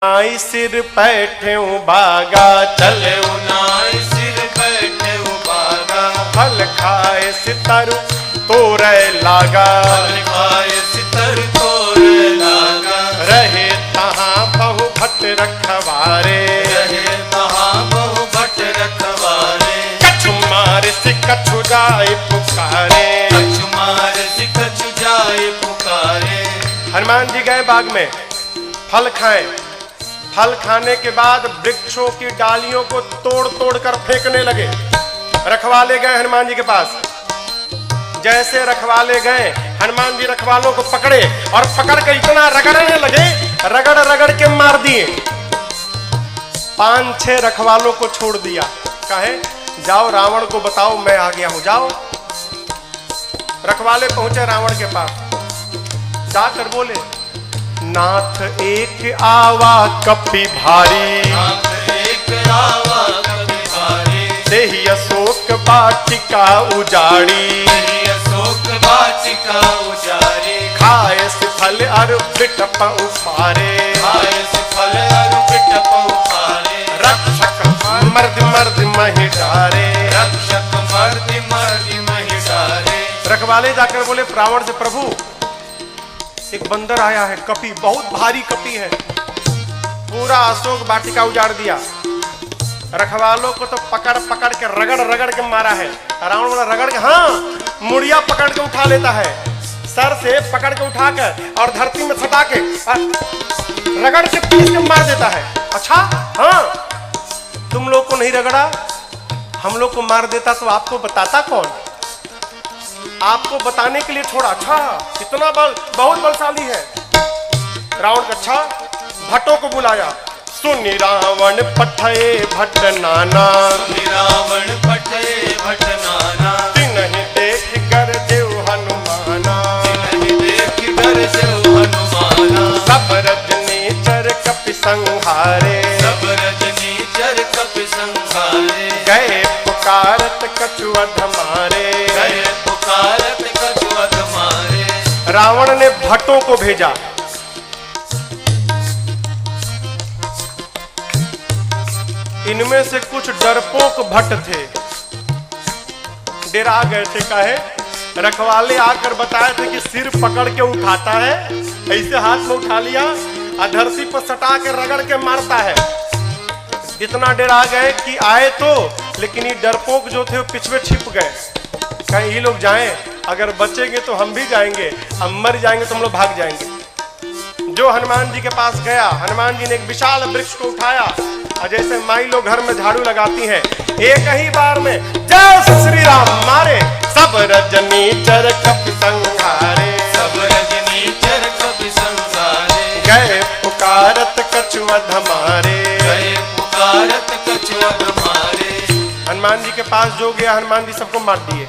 नाई सिर बैठे बागा चले नाई सिर बैठे बागा फल खाए सितर तोरे लागा फल खाए सितर तोरे लागा रहे तहाँ बहु भट रखवारे रहे तहाँ बहु भट रखवारे कछु मार से कछु जाए पुकारे कछु मार से कछु जाए पुकारे। हनुमान जी गए बाग में फल खाए। फल खाने के बाद वृक्षों की डालियों को तोड़ तोड़ कर फेंकने लगे। रखवाले गए हनुमान जी के पास। जैसे रखवाले गए हनुमान जी रखवालों को पकड़े और पकड़ कर इतना रगड़ने लगे, रगड़ रगड़ के मार दिए। 5-6 रखवालों को छोड़ दिया। कहे जाओ रावण को बताओ मैं आ गया हूं, जाओ। रखवाले पहुंचे रावण के पास। जाकर बोले नाथ एक आवा कपि भारी, नाथ एक आवा कपि भारी, देहि अशोक वाटिका उजाड़ी, देहि अशोक वाटिका उजाड़ी, खाए से फल अर बिटप उफारे, खाए से फल अर बिटप उफारे, रक्षक मर्द मर्द महि डारे, रक्षक मर्द मर्द महि डारे। रखवाले जाकर बोले रावण से प्रभु एक बंदर आया है, कपि बहुत भारी कपि है, पूरा अशोक वाटिका उजाड़ दिया। रखवालों को तो पकड़ पकड़ के रगड़ रगड़ के मारा है। रावण बोला रगड़ के, हाँ मुड़िया पकड़ के उठा लेता है, सर से पकड़ के उठाकर और धरती में सटा के रगड़ के पीस के मार देता है। अच्छा हाँ, तुम लोग को नहीं रगड़ा, हम लोग को मार देता तो आपको बताता कौन? आपको बताने के लिए छोड़ा। अच्छा इतना बल, बहुत बलशाली है रावण का। अच्छा भट्टों को बुलाया। सुनि रावण पठये भट्ट नाना, सुनि रावण पठये भट्ट नाना, तिन्हि देख कर देव हनुमाना, तिन्हि देख कर देव हनुमाना, सब रजनीचर कपि संहारे, सब रजनीचर कपि संहारे, गए पुकारत कछु अध मारे, गए पुकारत कछु अध मारे। रावण ने भट्टों को भेजा। इनमें से कुछ डरपोक भट्ट थे, डरा गए थे। काहे? रखवाले आकर बताए थे कि सिर पकड़ के उठाता है, ऐसे हाथ में उठा लिया और धरती पर सटा के रगड़ के मारता है। इतना डरा गए कि आए तो, लेकिन ये डरपोक जो थे वो पिछवे छिप गए। कहीं ये लोग जाएं, अगर बचेंगे तो हम भी जाएंगे, अब मर जाएंगे तो हम लोग भाग जाएंगे। जो हनुमान जी के पास गया, हनुमान जी ने एक विशाल वृक्ष को उठाया और जैसे माई लोग घर में झाड़ू लगाती हैं, एक ही बार में जय श्री राम मारे, सब रजनीचर कपि संहारे, सब रजनीचर कपि संहारे, गए पुकारत कछु अध मारे, गए पुकारत कछु अध मारे। हनुमान जी के पास जो गया हनुमान जी सबको मार दिए।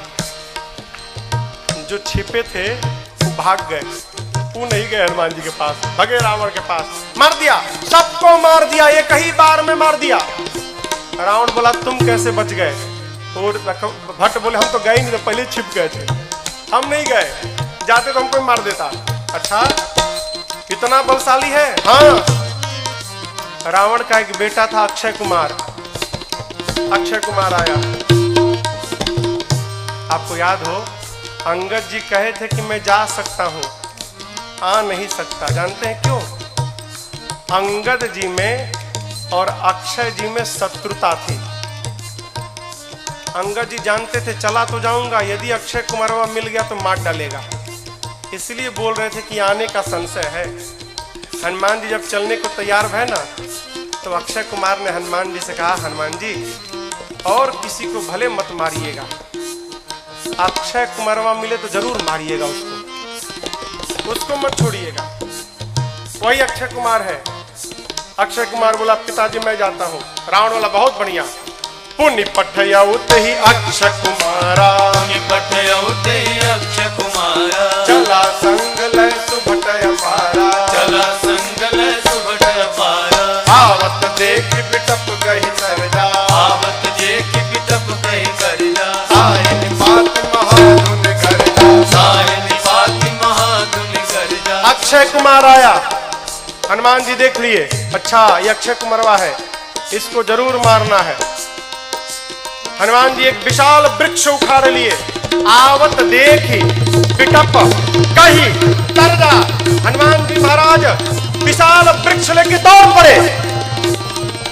जो छिपे थे वो भाग गए, वो नहीं गए हनुमान जी के पास, भगे रावण के पास, मार दिया, सबको मार दिया, एक ही बार में मार दिया। रावण बोला तुम कैसे बच गए? और भट्ट बोले हम तो गए नहीं, तो पहले छिप गए थे, हम नहीं गए, जाते तो हमको मार देता। अच्छा इतना बलशाली है? हाँ। रावण का एक बेटा था अक्षय कुमार। अक्षय कुमार आया, आपको याद हो अंगद जी कहे थे कि मैं जा सकता हूं, आ नहीं सकता। जानते हैं क्यों? अंगद जी में और अक्षय जी में शत्रुता थी। अंगद जी जानते थे चला तो जाऊंगा, यदि अक्षय कुमारवा मिल गया तो मार डालेगा, इसलिए बोल रहे थे कि आने का संशय है। हनुमान जी जब चलने को तैयार भय ना, तो अक्षय कुमार ने हनुमान जी से कहा हनुमान जी और किसी को भले मत मारिएगा, अक्षय कुमारवा मिले तो जरूर मारिएगा उसको मत छोड़िएगा। वही अक्षय कुमार है। अक्षय कुमार बोला पिताजी मैं जाता हूँ। रावण बोला बहुत बढ़िया, पुण्य पठयउत ही अक्षय कुमारा, पुण्य पठयउत ही अक्षय कुमारा, चला संग लय सुभटय पारा, चला संग लय सुभटय पारा, आवत देख बिटप गहि सरजा, आवत देख बिटप गहि सरजा, साहिन बात महाधुन गर्जा, साहिन बात महाधुन गर्जा। अक्षय कुमार आया, हनुमान हनुमान जी देख लिए, अच्छा ये अक्षय कुमारवा है, इसको जरूर मारना है। हनुमान जी एक विशाल वृक्ष उखाड़ लिए, आवत देखी पिटप कही तरजा। हनुमान जी महाराज विशाल वृक्ष लेके दौड़ पड़े।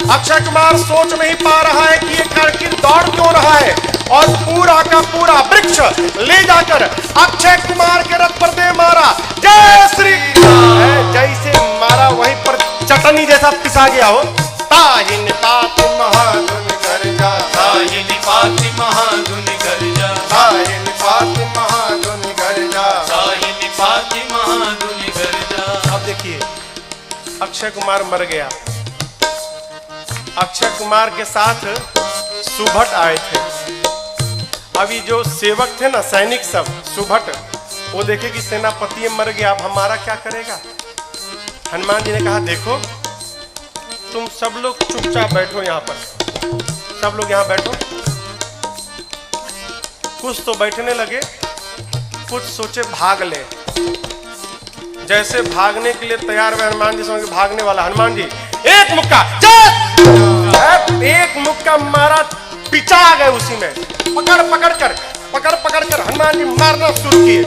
अक्षय कुमार सोच नहीं पा रहा है कि ये आखिर दौड़ क्यों रहा है, और पूरा का पूरा वृक्ष ले जाकर अक्षय कुमार के रथ पर दे मारा। जय श्री राम। जैसे मारा वहीं पर चटनी जैसा पिसा गया हो। ताहि निपात महाधुन गर्जा, ताहि निपाति महाधुन गर्जा, ताहि निपात महाधुन गर्जा। ताहि निपाति महाधुन गर्जा। अब देखिए अक्षय कुमार मर गया। अक्षय कुमार के साथ सुभट आए थे। अभी जो सेवक थे ना, सैनिक सब, सुभट, वो देखे कि सेनापति मर गया, अब हमारा क्या करेगा। हनुमान जी ने कहा देखो तुम सब लोग चुपचाप बैठो यहाँ पर, सब लोग यहाँ बैठो। कुछ तो बैठने लगे, कुछ सोचे भाग ले। जैसे भागने के लिए तैयार हुए हनुमान जी, समझ भागने वाला हनुमान जी एक मुक्का, एक मुक्का मारा, पिचा गए उसी में। पकड़ पकड़ कर हनुमान जी मारना शुरू किए।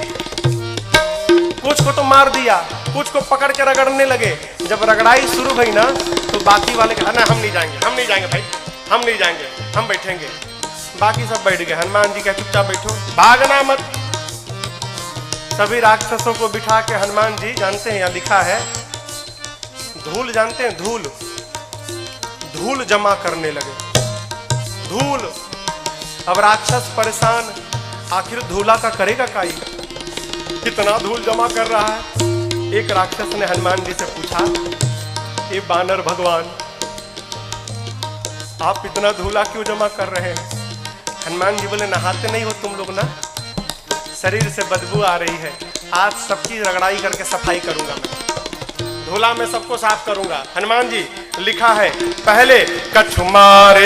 कुछ को तो मार दिया, कुछ को पकड़ के रगड़ने लगे। जब रगड़ाई शुरू हुई ना, तो बाकी वाले कहा ना हम नहीं जाएंगे, हम नहीं जाएंगे भाई, हम नहीं जाएंगे, हम बैठेंगे। बाकी सब बैठ गए। हनुमान जी कहा चुपचाप बैठो, भागना मत। सभी राक्षसों को बिठा के हनुमान जी, जानते हैं यहाँ लिखा है धूल, जानते हैं धूल, धूल जमा करने लगे। धूल, अब राक्षस परेशान, आखिर धूला का करेगा काई, कितना धूल जमा कर रहा है। एक राक्षस ने हनुमान जी से पूछा, ये बानर भगवान आप इतना धूला क्यों जमा कर रहे हैं। हनुमान जी बोले नहाते नहीं हो तुम लोग ना, शरीर से बदबू आ रही है, आज सबकी रगड़ाई करके सफाई करूंगा मैं, धूला में सबको साफ करूंगा। हनुमान जी लिखा है पहले कछुमार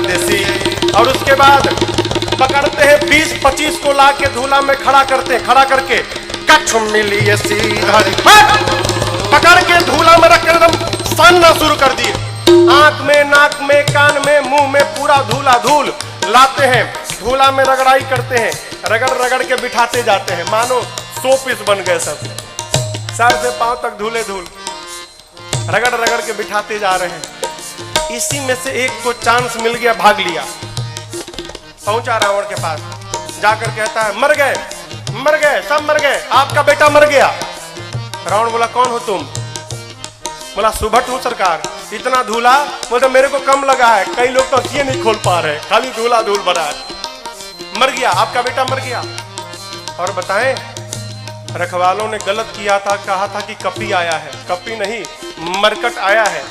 देसी, और उसके बाद पकड़ते हैं 20-25 को लाके धूला में खड़ा करते हैं, खड़ा करके कछु मिली सीधा पकड़ के धूला में रख कर एकदम सानना शुरू कर दिए। आंख में, नाक में, कान में, मुंह में पूरा धूला धूल लाते हैं, धूला में रगड़ाई करते हैं, रगड़ रगड़ के बिठाते जाते हैं, मानो 100 पीस बन गए सब, सर से पांव तक धूले धूल, रगड़ रगड़ के बिठाते जा रहे हैं। इसी में से एक को चांस मिल गया, भाग लिया, पहुंचा रावण के पास, जाकर कहता है मर गए, मर गए, सब मर गए, आपका बेटा मर गया। रावण बोला कौन हो तुम। बोला सुभट हूं सरकार। इतना धूला, बोलते मेरे को कम लगा है, कई लोग तो अखियां नहीं खोल पा रहे, खाली धूला धूल भरा है। मर गया, आपका बेटा मर गया। और बताएं रखवालों ने गलत किया था, कहा था कि कपी आया है, कपी नहीं मरकट आया है।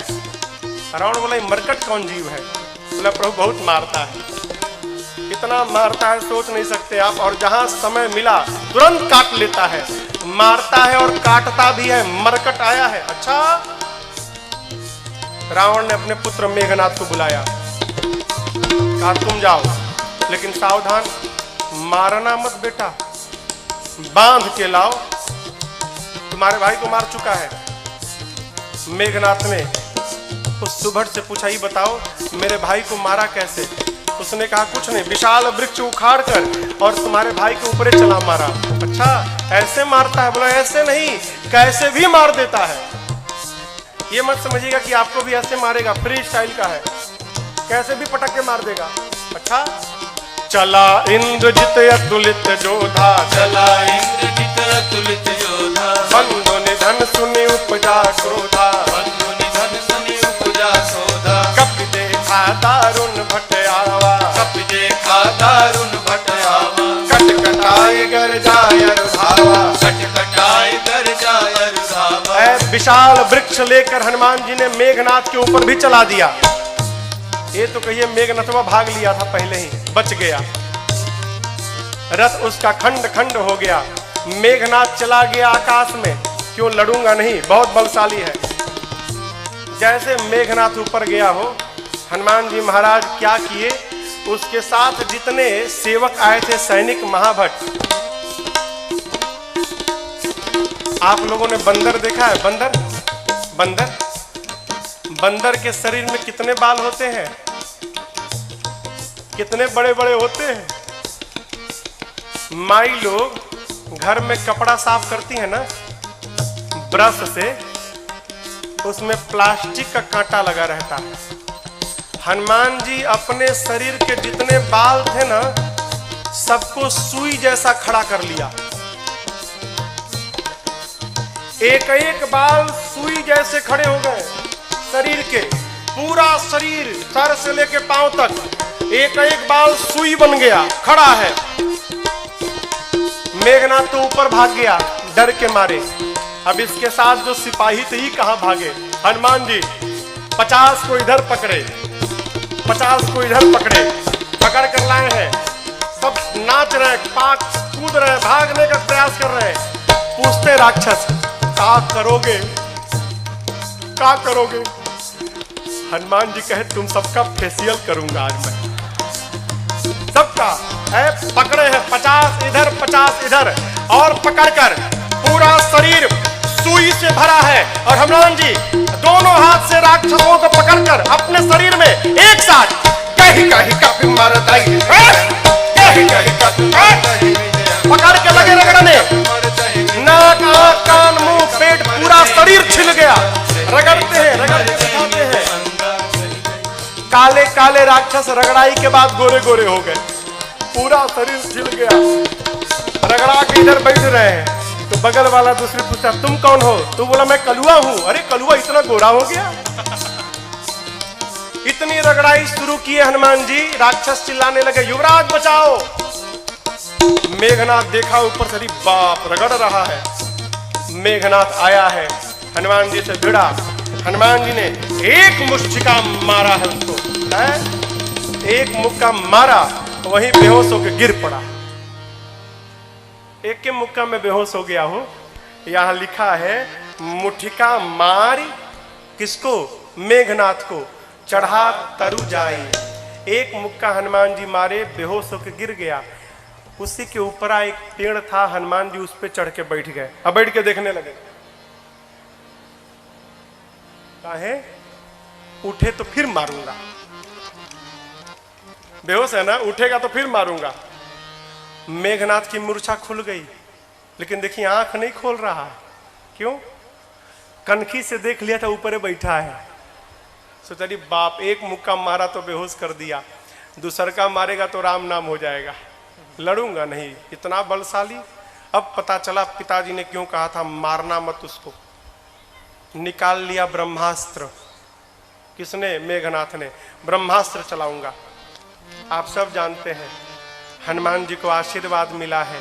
रावण बोला मरकट कौन जीव है। बोला प्रभु बहुत मारता है, इतना मारता है सोच नहीं सकते आप, और जहां समय मिला तुरंत काट लेता है, मारता है और काटता भी है, मरकट आया है। अच्छा, रावण ने अपने पुत्र मेघनाथ को बुलाया, कहा तुम जाओ, लेकिन सावधान, मारना मत बेटा, बांध के लाओ, तुम्हारे भाई को मार चुका है। मेघनाथ ने उस सुभट से पूछा, ही बताओ मेरे भाई को मारा कैसे। उसने कहा कुछ नहीं, विशाल वृक्ष उखाड़ कर और तुम्हारे भाई के ऊपर चला मारा। अच्छा ऐसे मारता है। बोला ऐसे नहीं, कैसे भी मार देता है। ये मत समझिएगा कि आपको भी ऐसे मारेगा, फ्री स्टाइल का है, कैसे भी पटक के मार देगा। अच्छा, चला इंद्रजित अतुलित जोधा, चला इंद्रजित अतुलित जोधा, बंधु निधन सुनि उपजा क्रोधा, बंधु निधन सुनि उपजा क्रोधा, कपि देखा दारुण भट आवा, कपि देखा दारुण भट आवा, कटकटाए गर जाय रुधावा, कटकटाए गर जाय रुधावा। विशाल वृक्ष लेकर हनुमान जी ने मेघनाथ के ऊपर भी चला दिया। ये तो कहिए मेघनाथवा भाग लिया था पहले ही, बच गया, रथ उसका खंड खंड हो गया। मेघनाथ चला गया आकाश में, क्यों लड़ूंगा नहीं, बहुत बलशाली है। जैसे मेघनाथ ऊपर गया हो, हनुमान जी महाराज क्या किए, उसके साथ जितने सेवक आए थे सैनिक महाभट, आप लोगों ने बंदर देखा है? बंदर बंदर बंदर के शरीर में कितने बाल होते हैं? कितने बड़े बड़े होते हैं। माई लोग घर में कपड़ा साफ करती है ना ब्रश से, उसमें प्लास्टिक का कांटा लगा रहता है। हनुमान जी अपने शरीर के जितने बाल थे ना, सबको सुई जैसा खड़ा कर लिया। एक एक बाल सुई जैसे खड़े हो गए शरीर के। पूरा शरीर सर से लेके पांव तक एक एक बाल सुई बन गया, खड़ा है। मेघनाथ तो ऊपर भाग गया डर के मारे। अब इसके साथ जो सिपाही थे ही कहां भागे। हनुमान जी 50 को इधर पकड़े, 50 को इधर पकड़े, पकड़ कर लाए हैं। सब नाच रहे हैं, पाक कूद रहे हैं, भागने का प्रयास कर रहे हैं। पूछते राक्षस, क्या करोगे, क्या करोगे? हनुमान जी कहे, तुम सबका फेशियल करूंगा आज मैं, सबका है। पकड़े हैं 50 इधर 50 इधर, और पकड़कर पूरा शरीर सुई से भरा है। और हनुमान जी दोनों हाथ से राक्षसों को पकड़कर अपने शरीर में एक साथ कहीं कहीं कपी मार दाई, पकड़ के लगे रगड़ने। नाक आंख कान मुंह पेट पूरा शरीर छिल गया। रगड़ते हैं, रगड़ते दिखाते हैं। काले काले राक्षस रगड़ाई के बाद गोरे गोरे हो गए, पूरा शरीर छिल गया। रगड़ा के इधर बैठ रहे हैं तो बगल वाला दूसरे पूछता, तुम कौन हो? तो बोला, मैं कलुआ हूं। अरे कलुआ इतना गोरा हो गया? इतनी रगड़ाई शुरू किए हनुमान जी। राक्षस चिल्लाने लगे, युवराज बचाओ। मेघनाथ देखा ऊपर से, बाप रगड़ रहा है। मेघनाथ आया है, हनुमान जी से भिड़ा। हनुमान जी ने एक मुष्टिका मारा है उसको, एक मुक्का मारा, वहीं बेहोश होकर गिर पड़ा। एक के मुक्का में बेहोश हो गया हो। यहां लिखा है, मुठिका मारी किसको? मेघनाथ को, चढ़ा तरु जाए। एक मुक्का हनुमान जी मारे, बेहोश होकर गिर गया। उसी के ऊपर एक पेड़ था, हनुमान जी उस पे चढ़ के बैठ गए। अब बैठ के देखने लगे, काहे? उठे तो फिर मारूंगा। बेहोश है ना, उठेगा तो फिर मारूंगा। मेघनाथ की मूर्छा खुल गई, लेकिन देखिए आंख नहीं खोल रहा है। क्यों? कनखी से देख लिया था ऊपर बैठा है। सोचा, बाप एक मुक्का मारा तो बेहोश कर दिया, दूसर का मारेगा तो राम नाम हो जाएगा, लड़ूंगा नहीं, इतना बलशाली। अब पता चला पिताजी ने क्यों कहा था मारना मत उसको। निकाल लिया ब्रह्मास्त्र। किसने? मेघनाथ ने। ब्रह्मास्त्र चलाऊंगा। आप सब जानते हैं हनुमान जी को आशीर्वाद मिला है,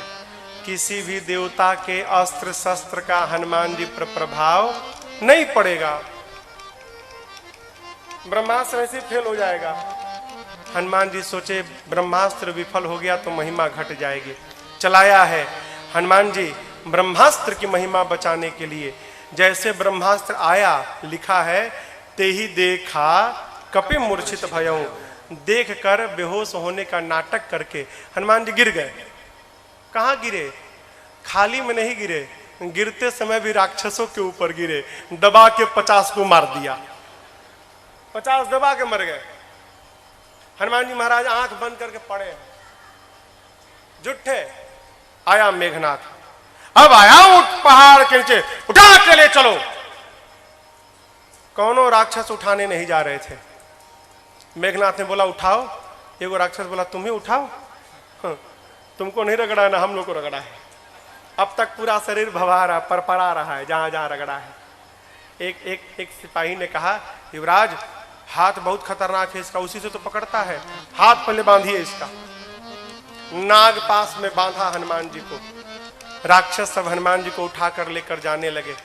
किसी भी देवता के अस्त्र शस्त्र का हनुमान जी पर प्रभाव नहीं पड़ेगा। ब्रह्मास्त्र ऐसे फेल हो जाएगा। हनुमान जी सोचे ब्रह्मास्त्र विफल हो गया तो महिमा घट जाएगी। चलाया है हनुमान जी ब्रह्मास्त्र की महिमा बचाने के लिए। जैसे ब्रह्मास्त्र आया, लिखा है, ते ही देखा कपि मूर्छित भयऊ। देख कर बेहोश होने का नाटक करके हनुमान जी गिर गए। कहाँ गिरे? खाली में नहीं गिरे, गिरते समय भी राक्षसों के ऊपर गिरे। दबा के 50 को मार दिया, 50 दबा के मर गए। हनुमान जी महाराज आंख बंद करके पड़े हैं, जुट्ठे। आया मेघनाथ, अब आया उठ पहाड़ के नीचे, उठा के ले चलो। कौनों राक्षस उठाने नहीं जा रहे थे। मेघनाथ ने बोला उठाओ। एगो राक्षस बोला तुम्हें उठाओ, तुमको नहीं रगड़ा है ना, हम लोग को रगड़ा है। अब तक पूरा शरीर भवा रहा, परपरा रहा है जहां जहां रगड़ा है। एक सिपाही ने कहा, युवराज हाथ बहुत खतरनाक है इसका, उसी से तो पकड़ता है, हाथ पहले बांधिए इसका। नाग पास में बांधा हनुमान जी को। राक्षस सब हनुमान जी को उठाकर लेकर जाने लगे।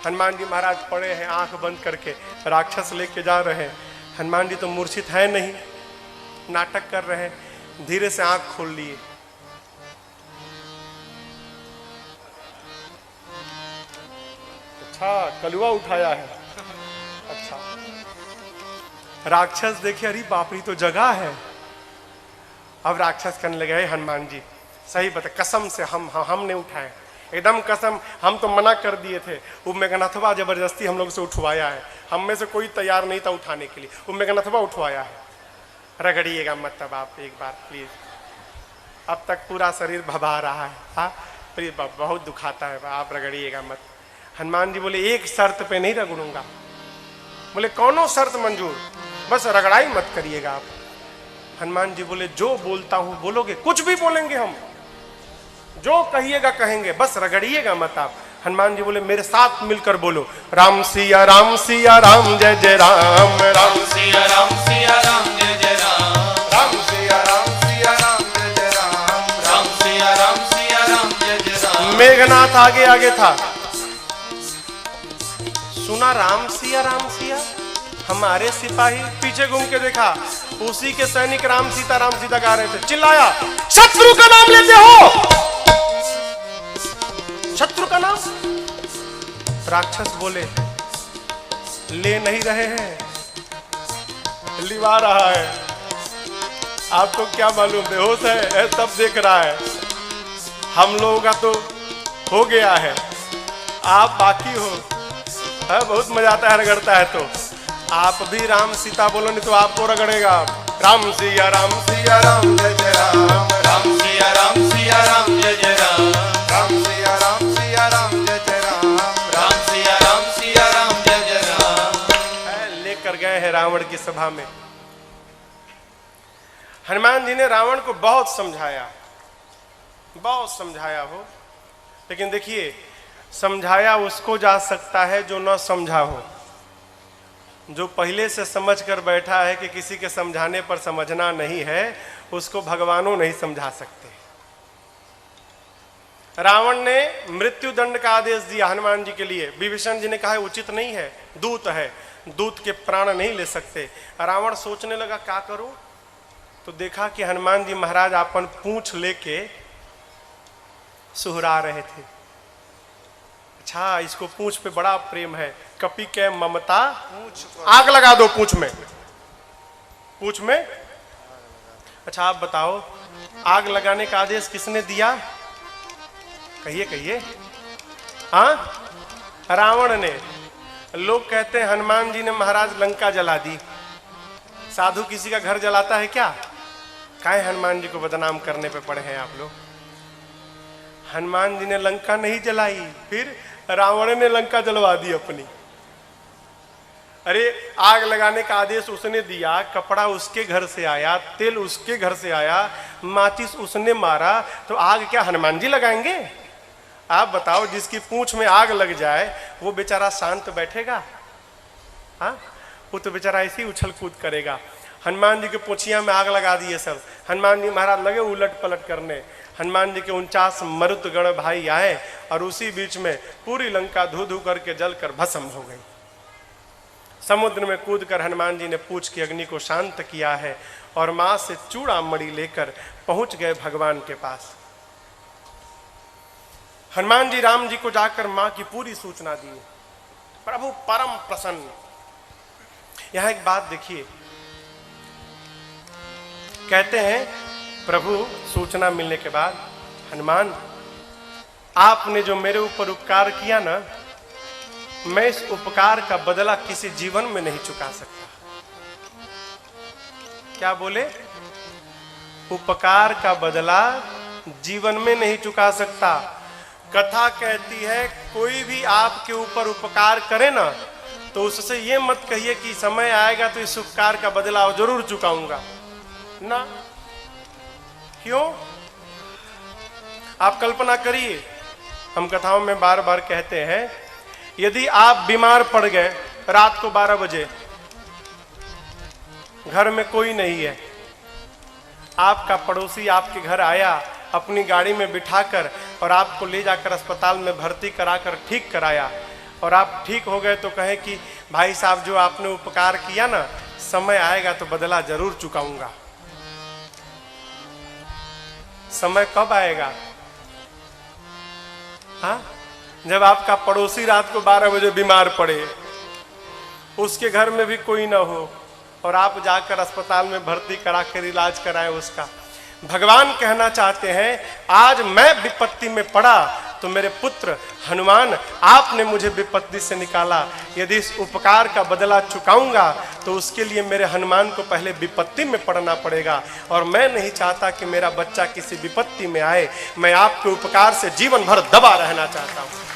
हनुमान जी महाराज पड़े हैं आंख बंद करके, राक्षस लेके जा रहे हैं। हनुमान जी तो मूर्छित है नहीं, नाटक कर रहे हैं। धीरे से आंख खोल लिए। अच्छा कलुआ उठाया है। अच्छा राक्षस देखे, अरे बाप रे तो जगह है। अब राक्षस कहने लगे, हनुमान जी सही बता, कसम से हमने उठाए। एकदम कसम, हम तो मना कर दिए थे। वो मेघनाथवा जबरदस्ती हम लोग से उठवाया है, हम में से कोई तैयार नहीं था उठाने के लिए, वो मेघनाथवा उठवाया है। रगड़िएगा मत तब आप एक बार प्लीज, अब तक पूरा शरीर भभा रहा है। हाँ प्लीज, बहुत दुखाता है, आप रगड़िएगा मत। हनुमान जी बोले एक शर्त पे नहीं रगड़ूंगा। बोले कौनो शर्त मंजूर, बस रगड़ाई मत करिएगा आप। हनुमान जी बोले जो बोलता हूं बोलोगे, कुछ भी बोलेंगे हम, जो कहिएगा कहेंगे, बस रगड़िएगा मत आप। हनुमान जी बोले मेरे साथ मिलकर बोलो, राम सिया राम सिया राम जय जय राम, राम सिया राम सिया राम जय जय राम, राम सिया राम सिया राम जय जय राम, राम सिया राम सिया राम जय जय राम। मेघनाथ आगे आगे था, सुना राम सिया हमारे सिपाही, पीछे घूम के देखा उसी के सैनिक राम सीता गा रहे थे। चिल्लाया शत्रु का नाम लेते हो, शत्रु का नाम। राक्षस बोले ले नहीं रहे हैं, लिवा रहा है, आपको क्या मालूम, बेहोश है, सब देख रहा है। हम लोगों का तो हो गया है, आप बाकी हो। है बहुत मजा आता है रगड़ता है तो। आप भी राम सीता बोलो, नहीं तो आपको रगड़ेगा। राम सिया राम जय जय राम, राम सिया राम जय जय राम, राम सिया राम जय जय राम, राम सिया राम जय जय राम। लेकर गए हैं रावण की सभा में। हनुमान जी ने रावण को बहुत समझाया हो, लेकिन देखिए समझाया उसको जा सकता है जो न समझा हो। जो पहले से समझ कर बैठा है कि किसी के समझाने पर समझना नहीं है, उसको भगवानों नहीं समझा सकते। रावण ने मृत्यु दंड का आदेश दिया हनुमान जी के लिए। विभीषण जी ने कहा उचित नहीं है, दूत है, दूत के प्राण नहीं ले सकते। रावण सोचने लगा क्या करूं, तो देखा कि हनुमान जी महाराज अपन पूंछ लेके सुहरा रहे थे। अच्छा, इसको पूंछ पे बड़ा प्रेम है, कपि के ममता, आग लगा दो पूंछ में। अच्छा आप बताओ, आग लगाने का आदेश किसने दिया? कहिए। हाँ, रावण ने। लोग कहते हैं हनुमान जी ने महाराज लंका जला दी। साधु किसी का घर जलाता है क्या? काहे हनुमान जी को बदनाम करने पे पड़े हैं आप लोग। हनुमान जी ने लंका नहीं जलाई, फिर रावण ने लंका जलवा दी अपनी। अरे आग लगाने का आदेश उसने दिया, कपड़ा उसके घर से आया, तेल उसके घर से आया, माचिस उसने मारा, तो आग क्या हनुमान जी लगाएंगे? आप बताओ, जिसकी पूंछ में आग लग जाए वो बेचारा शांत बैठेगा? हाँ, वो तो बेचारा ऐसे ही उछल कूद करेगा। हनुमान जी के पोछिया में आग लगा दिए सब। हनुमान जी महाराज लगे उलट पलट करने। हनुमान जी के 49 मरुत गण भाई आए और उसी बीच में पूरी लंका धू धू करके जलकर भस्म हो गई। समुद्र में कूदकर हनुमान जी ने पूछ की अग्नि को शांत किया है और मां से चूड़ा मणि लेकर पहुंच गए भगवान के पास। हनुमान जी राम जी को जाकर मां की पूरी सूचना दी। प्रभु परम प्रसन्न। यहां एक बात देखिए, कहते हैं प्रभु सूचना मिलने के बाद, हनुमान आपने जो मेरे ऊपर उपकार किया ना, मैं इस उपकार का बदला किसी जीवन में नहीं चुका सकता। क्या बोले? उपकार का बदला जीवन में नहीं चुका सकता। कथा कहती है कोई भी आपके ऊपर उपकार करे ना, तो उससे ये मत कहिए कि समय आएगा तो इस उपकार का बदला जरूर चुकाऊंगा ना। क्यों? आप कल्पना करिए, हम कथाओं में बार बार कहते हैं, यदि आप बीमार पड़ गए रात को 12 बजे, घर में कोई नहीं है, आपका पड़ोसी आपके घर आया अपनी गाड़ी में बिठाकर और आपको ले जाकर अस्पताल में भर्ती कराकर ठीक कराया, और आप ठीक हो गए तो कहें कि भाई साहब जो आपने उपकार किया ना, समय आएगा तो बदला जरूर चुकाऊंगा। समय कब आएगा? हाँ, जब आपका पड़ोसी रात को 12 बजे बीमार पड़े, उसके घर में भी कोई ना हो और आप जाकर अस्पताल में भर्ती करा कर इलाज कराए उसका। भगवान कहना चाहते हैं आज मैं विपत्ति में पड़ा तो मेरे पुत्र हनुमान, आपने मुझे विपत्ति से निकाला, यदि इस उपकार का बदला चुकाऊंगा तो उसके लिए मेरे हनुमान को पहले विपत्ति में पड़ना पड़ेगा, और मैं नहीं चाहता कि मेरा बच्चा किसी विपत्ति में आए। मैं आपके उपकार से जीवन भर दबा रहना चाहता हूं।